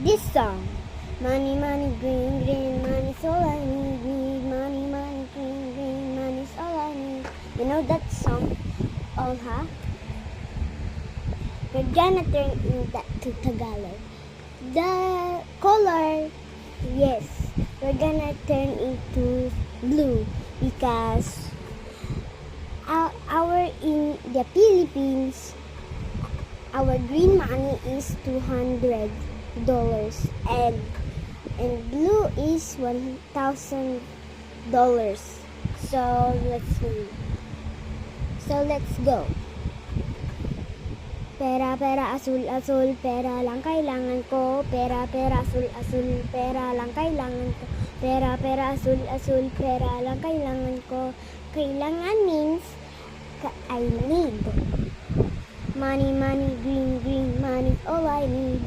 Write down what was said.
this song. Money, money, green, green, money's all I need, need. Money, money, green, green, money's all I need. You know that song? All, huh? We're gonna turn that to Tagalog. The color, yes, we're gonna turn into blue because our in the Philippines, our green money is $200 and blue is $1,000. So let's go. Pera, pera, asul, asul, pera lang kailangan ko. Pera, pera, asul, asul, pera lang kailangan ko. Pera, pera, asul, asul, pera lang kailangan ko. Kailangan means I need. Money, money, green, green, money's all I need.